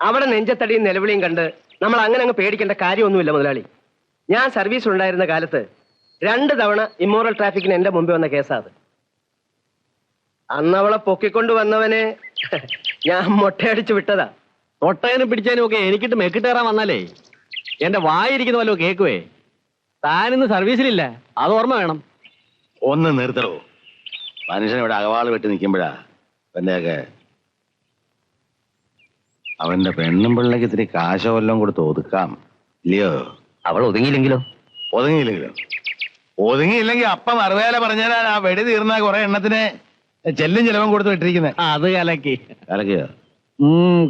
അവിടെ നെഞ്ചത്തടിയും നിലവിളിയും കണ്ട് നമ്മൾ അങ്ങനെ അങ്ങ് പേടിക്കേണ്ട കാര്യമൊന്നുമില്ല മുതലാളി. ഞാൻ സർവീസിൽ ഉണ്ടായിരുന്ന കാലത്ത് 2 തവണ ഇമ്മോറൽ ട്രാഫിക്കിന് എന്റെ മുമ്പിൽ വന്ന കേസാ അത്. അന്ന് അവളെ പൊക്കിക്കൊണ്ട് വന്നവനെ ഞാൻ മൊട്ടയടിച്ചു വിട്ടതാ. തൊട്ടതിനും പിടിച്ചതിനും ഒക്കെ എനിക്കിട്ട് മെക്കിട്ടേറാൻ വന്നാലേ എന്റെ വായിരിക്കുന്ന വല്ലോ കേക്കുവേ. താനിന്ന് സർവീസിലില്ല, അത് ഓർമ്മ വേണം. ഒന്ന് നിർത്തണോ? മനുഷ്യൻ ഇവിടെ അകവാള് വെട്ടി നിൽക്കുമ്പോഴാ എന്റെയൊക്കെ അവന്റെ പെണ്ണും പിള്ളേക്ക് ഇത്തിരി കാശോ വല്ലതും കൊടുത്ത് ഒതുക്കാം, ഇല്ലയോ? അവൾ ഒതുങ്ങിയില്ലെങ്കിലോ? ഒതുങ്ങിയില്ലെങ്കിൽ അപ്പം അറുവേല പറഞ്ഞാൽ ആ വെടി തീർന്ന കുറെ എണ്ണത്തിന് ചെല്ലും ചെലവും കൊടുത്ത് വിട്ടിരിക്കുന്നത്. അത് കലക്കി. കലക്കിയോ?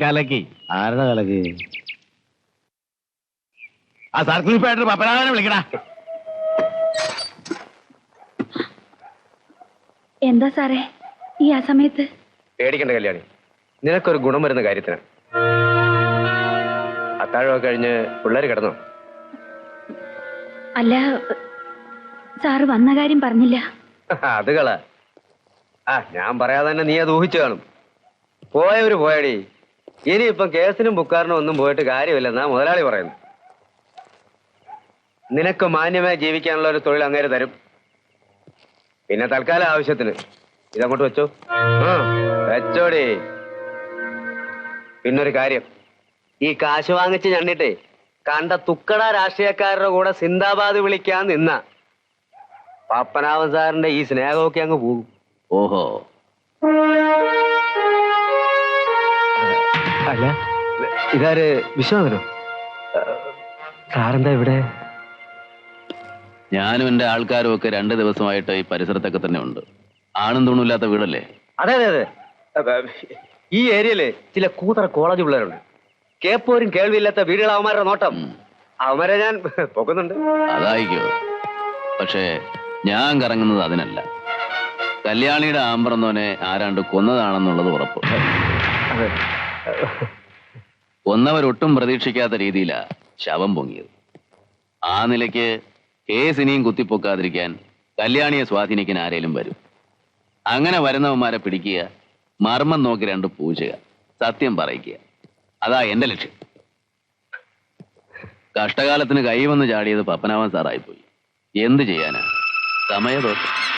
കലക്കി. ആരുടെ കലക്കി? ആ സർക്കിൾ ഇൻസ്പെക്ടർ പപ്പനാഥനെ വിളിക്കടാ. എന്താ സാറേ ഈ ആ സമയത്ത്? പേടിക്കേണ്ട കല്യാണി, നിനക്കൊരു ഗുണം വരുന്ന കാര്യത്തിന്. അത്താഴമൊക്കെ കഴിഞ്ഞ് പിള്ളേര് കിടന്നോ? അല്ല, സാറ് വന്ന കാര്യം പറഞ്ഞില്ല. അത് കള. ഞാൻ പറയാതെ തന്നെ നീ അത് ഊഹിച്ചു കാണും. പോയവര് പോയടി. ഇനിയിപ്പം കേസിനും ബുക്കാറിനും ഒന്നും പോയിട്ട് കാര്യമില്ലെന്നാ മുതലാളി പറയുന്നു. നിനക്ക് മാന്യമായി ജീവിക്കാനുള്ള ഒരു തൊഴിൽ അങ്ങേര് തരും. പിന്നെ തൽക്കാല ആവശ്യത്തിന് ഇതങ്ങോട്ട് വെച്ചോ. വെച്ചോടി. പിന്നൊരു കാര്യം, ഈ കാശ് വാങ്ങിച്ച് ഞണ്ണിട്ടേ കണ്ട തുക്കട രാഷ്ട്രീയക്കാരുടെ കൂടെ സിന്ദാബാദ് വിളിക്കാൻ നിന്ന പപ്പനാവൻ സാറിന്റെ ഈ സ്നേഹമൊക്കെ അങ്ങ് പോകും. ഓഹോ. അല്ല, ഇതാര് വിശ്വനാഥനോ? സാറെന്താ ഇവിടെ? ഞാനും എന്റെ ആൾക്കാരും ഒക്കെ 2 ദിവസമായിട്ട് ഈ പരിസരത്തൊക്കെ തന്നെ ഉണ്ട്. ആണും തൂണില്ലാത്ത വീടല്ലേ? അതെ അതെ അതെ. ഈ ഏരിയയില് ചില കൂതറ കോളേജ് പിള്ളേരുണ്ട്. കേപ്പോരും കേൾവിയില്ലാത്ത വീടുകൾ അവന്മാരുടെ നോട്ടം. അവന്മാരെ ഞാൻ പൊക്കുന്നുണ്ട്. അതായിക്കോ. പക്ഷേ ഞാൻ കറങ്ങുന്നത് അതിനല്ല. കല്യാണിയുടെ ആമ്പറന്നോനെ ആരാണ്ട് കൊന്നതാണെന്നുള്ളത് ഉറപ്പ്. കൊന്നവരൊട്ടും പ്രതീക്ഷിക്കാത്ത രീതിയിലാ ശവം പൊങ്ങിയത്. ആ നിലയ്ക്ക് കേസ് ഇനിയും കുത്തിപ്പൊക്കാതിരിക്കാൻ കല്യാണിയെ സ്വാധീനിക്കാൻ ആരേലും വരും. അങ്ങനെ വരുന്നവന്മാരെ പിടിക്കുക, മർമ്മം നോക്കി 2 പൂജക, സത്യം പറയിക്കുക. അതാ എന്റെ ലക്ഷ്യം. കഷ്ടകാലത്തിന് കൈവന്ന് ചാടിയത് പപ്പനാവൻ സാറായിപ്പോയി. എന്ത് ചെയ്യാനാ? സമയദോഷം.